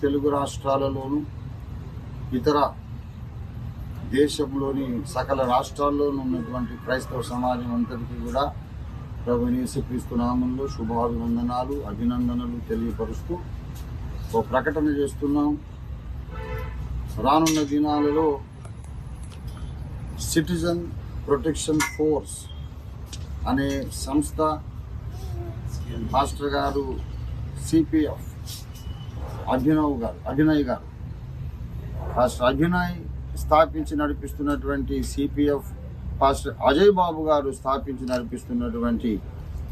తెలుగు రాష్ట్రాలలోను ఇతర దేశంలోని సకల రాష్ట్రాల్లోనూ ఉన్నటువంటి క్రైస్తవ సమాజం అంతటికీ కూడా ప్రభువైన యేసుక్రీస్తు నామములో శుభాభివందనాలు అభినందనలు తెలియపరుస్తూ ఒక ప్రకటన చేస్తున్నాం. రానున్న దినాలలో సిటిజన్ ప్రొటెక్షన్ ఫోర్స్ అనే సంస్థ మాస్టర్ గారు సిపిఎఫ్ అభినయ్ గారు పాస్టర్ అభినయ్ స్థాపించి నడిపిస్తున్నటువంటి సిపిఎఫ్ పాస్టర్ అజయ్ బాబు గారు స్థాపించి నడిపిస్తున్నటువంటి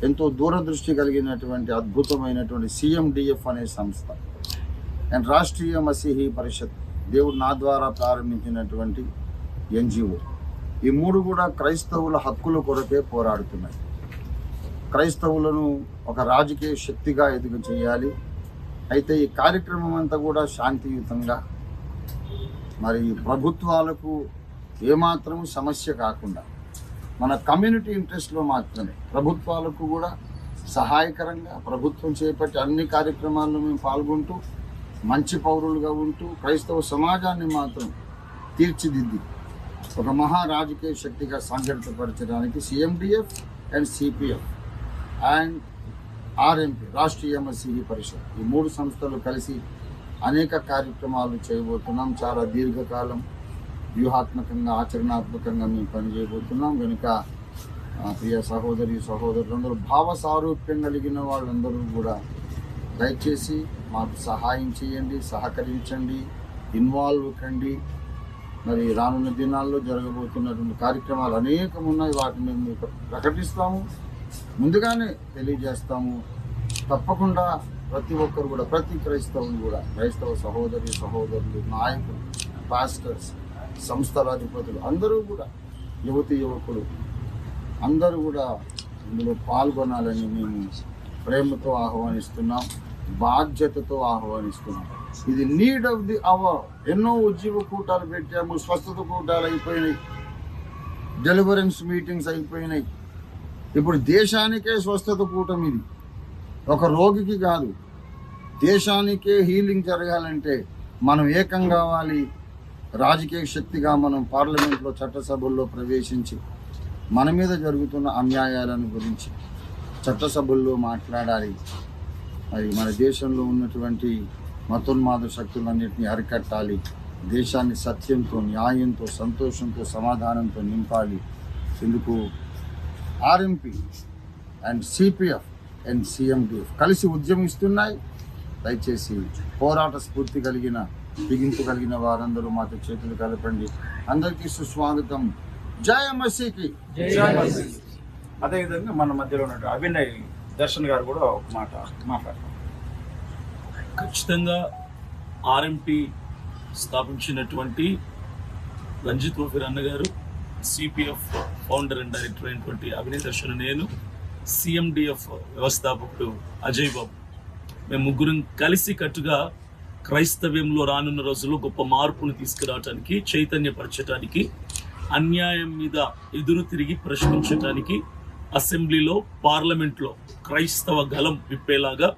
ఎంతో దూరదృష్టి కలిగినటువంటి అద్భుతమైనటువంటి సిఎండిఎఫ్ అనే సంస్థ అండ్ రాష్ట్రీయ మసీహీ పరిషత్ దేవుడు నా ద్వారా ప్రారంభించినటువంటి ఎన్జిఓ. ఈ మూడు కూడా క్రైస్తవుల హక్కుల కొరకే పోరాడుతున్నాయి. క్రైస్తవులను ఒక రాజకీయ శక్తిగా ఎదుగు చేయాలి. అయితే ఈ కార్యక్రమం అంతా కూడా శాంతియుతంగా, మరి ప్రభుత్వాలకు ఏమాత్రం సమస్య కాకుండా మన కమ్యూనిటీ ఇంట్రెస్ట్లో మాత్రమే ప్రభుత్వాలకు కూడా సహాయకరంగా ప్రభుత్వం చేపట్టే అన్ని కార్యక్రమాల్లో మేము పాల్గొంటూ మంచి పౌరులుగా ఉంటూ క్రైస్తవ సమాజాన్ని మాత్రం తీర్చిదిద్ది ఒక మహా రాజకీయ శక్తిగా సంఘటితపరచడానికి CMDF and CPF and RMP Rashtriya Masihi Parishad ఈ మూడు సంస్థలు కలిసి అనేక కార్యక్రమాలు చేయబోతున్నాం. చాలా దీర్ఘకాలం వ్యూహాత్మకంగా ఆచరణాత్మకంగా మేము పనిచేయబోతున్నాం. కనుక ప్రియ సహోదరులందరూ భావ సారూప్యం కలిగిన వాళ్ళందరూ కూడా దయచేసి మాకు సహాయం చేయండి, సహకరించండి, ఇన్వాల్వ్ కండి. మరి రానున్న దినాల్లో జరగబోతున్నటువంటి కార్యక్రమాలు అనేకం ఉన్నాయి. వాటిని మేము ప్రకటిస్తాము, ముందుగానే తెలియజేస్తాము. తప్పకుండా ప్రతి ఒక్కరు కూడా, ప్రతి క్రైస్తవులు కూడా, క్రైస్తవ సహోదరులు, నాయకులు, పాస్టర్స్, సంస్థల అధిపతులు అందరూ కూడా, యువకులు అందరూ కూడా ఇందులో పాల్గొనాలని మేము ప్రేమతో ఆహ్వానిస్తున్నాం, బాధ్యతతో ఆహ్వానిస్తున్నాం. ఇది నీడ్ ఆఫ్ ది అవర్. ఎన్నో ఉద్యోగ కూటాలు పెట్టాము, స్వస్థత కూటాలు అయిపోయినాయి, డెలివరెన్స్ మీటింగ్స్ అయిపోయినాయి. ఇప్పుడు దేశానికే స్వస్థత కూటం. ఇది ఒక రోగికి కాదు, దేశానికే హీలింగ్ జరగాలంటే మనం ఏకం కావాలి. రాజకీయ శక్తిగా మనం పార్లమెంట్లో చట్టసభల్లో ప్రవేశించి మన మీద జరుగుతున్న అన్యాయాలను గురించి చట్టసభల్లో మాట్లాడాలి. మరి మన దేశంలో ఉన్నటువంటి మతోన్మాద శక్తులన్నింటినీ అరికట్టాలి. దేశాన్ని సత్యంతో, న్యాయంతో, సంతోషంతో, సమాధానంతో నింపాలి. ఇందుకు RMP and CPF and CMDF కలిసి ఉద్యమిస్తున్నాయి. దయచేసి పోరాట స్ఫూర్తి కలిగిన, బిగింపు కలిగిన వారందరూ మాతో చేతులు కలపండి. అందరికీ సుస్వాగతం. జయ మసీకి. అదేవిధంగా మన మధ్యలో ఉన్న అభినయ్ దర్శన్ గారు కూడా ఒక మాట మాట్లాడతారు. ఖచ్చితంగా ఆర్ఎంపీ స్థాపించినటువంటి రంజిత్ వఫీర్ అన్నగారు, సిపిఎఫ్ ఫౌండర్ అండ్ డైరెక్టర్ అయినటువంటి అభినయ్ దర్శన్, నేను సిఎండిఎఫ్ వ్యవస్థాపకుడు అజయ్ బాబు, మేము ముగ్గురం కలిసి కట్టుగా క్రైస్తవ్యంలో రానున్న రోజుల్లో గొప్ప మార్పును తీసుకురావడానికి, చైతన్యపరచడానికి, అన్యాయం మీద ఎదురు తిరిగి ప్రశ్నించడానికి అసెంబ్లీలో, పార్లమెంట్లో క్రైస్తవ గలం విప్పేలాగా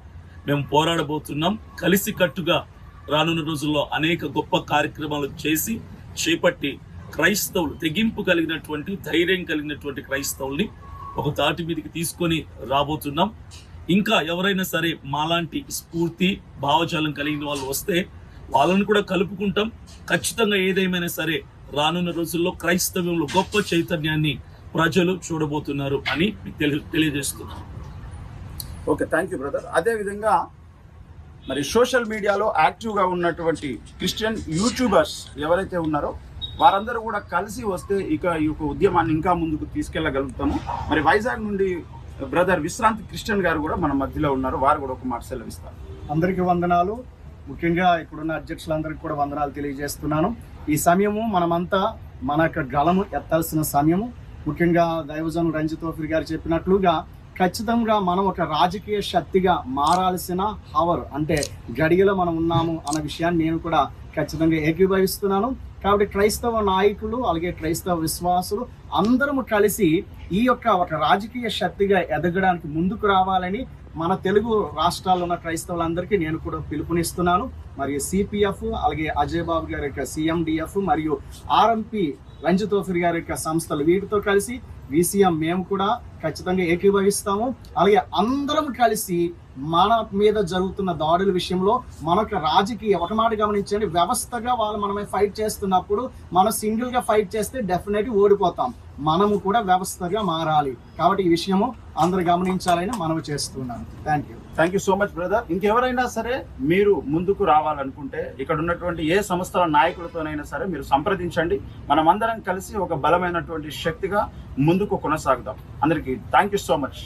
మేము పోరాడబోతున్నాం. కలిసి కట్టుగా రానున్న రోజుల్లో అనేక గొప్ప కార్యక్రమాలు చేపట్టి క్రైస్తవులు, తెగింపు కలిగినటువంటి, ధైర్యం కలిగినటువంటి క్రైస్తవుల్ని ఒక తాటి మీదకి తీసుకొని రాబోతున్నాం. ఇంకా ఎవరైనా సరే మాలాంటి స్ఫూర్తి భావజాలం కలిగిన వాళ్ళు వస్తే వాళ్ళని కూడా కలుపుకుంటాం. ఖచ్చితంగా ఏదేమైనా సరే రానున్న రోజుల్లో క్రైస్తవ్యంలో గొప్ప చైతన్యాన్ని ప్రజలు చూడబోతున్నారు అని తెలియజేస్తున్నాం. Okay, thank you brother. అదేవిధంగా మరి సోషల్ మీడియాలో యాక్టివ్గా ఉన్నటువంటి క్రిస్టియన్ యూట్యూబర్స్ ఎవరైతే ఉన్నారో వారందరూ కూడా కలిసి వస్తే ఇక ఈ యొక్క ఉద్యమాన్ని ఇంకా ముందుకు తీసుకెళ్ళగలుగుతాము. మరి వైజాగ్ నుండి బ్రదర్ విశ్రాంతి క్రిస్టియన్ గారు కూడా మన మధ్యలో ఉన్నారు. వారు కూడా ఒక మాట సెలవిస్తారు. అందరికీ వందనాలు. ముఖ్యంగా ఇక్కడున్న అధ్యక్షులందరికీ కూడా వందనాలు తెలియజేస్తున్నాను. ఈ సమయము మనమంతా మన యొక్క గళము ఎత్తాల్సిన సమయము. ముఖ్యంగా దైవజనుడు రంజిత్ వఫీర్ గారు చెప్పినట్లుగా ఖచ్చితంగా మనం ఒక రాజకీయ శక్తిగా మారాల్సిన హవర్ అంటే గడియలో మనం ఉన్నాము అన్న విషయాన్ని నేను కూడా ఖచ్చితంగా ఏకీభవిస్తున్నాను. కాబట్టి క్రైస్తవ నాయకులు అలాగే క్రైస్తవ విశ్వాసులు అందరము కలిసి ఈ యొక్క ఒక రాజకీయ శక్తిగా ఎదగడానికి ముందుకు రావాలని మన తెలుగు రాష్ట్రాల్లో ఉన్న క్రైస్తవులందరికీ నేను కూడా పిలుపునిస్తున్నాను. మరియు సిపిఎఫ్, అలాగే అజయ్ బాబు గారి యొక్క సిఎండిఎఫ్ మరియు ఆర్ఎంపి రంజిత్ తోఫిర్ గారి యొక్క సంస్థలు, వీటితో కలిసి విసిఎం మేము కూడా ఖచ్చితంగా ఏకీభవిస్తాము. అలాగే అందరం కలిసి మన మీద జరుగుతున్న దాడుల విషయంలో మనకు రాజకీయ ఒక మాట గమనించండి, వ్యవస్థగా వాళ్ళు మనమే ఫైట్ చేస్తున్నప్పుడు మనం సింగిల్ గా ఫైట్ చేస్తే డెఫినెట్గా ఓడిపోతాం. మనము కూడా వ్యవస్థగా మారాలి. కాబట్టి ఈ విషయము అందరు గమనించాలని మనవి చేస్తున్నాను. Thank you so much brother. ఇంకెవరైనా సరే మీరు ముందుకు రావాలనుకుంటే ఇక్కడ ఉన్నటువంటి ఏ సంస్థల నాయకులతోనైనా సరే మీరు సంప్రదించండి. మనమందరం కలిసి ఒక బలమైనటువంటి శక్తిగా ముందుకు కొనసాగుదాం. అందరికీ థ్యాంక్ యూ సో మచ్.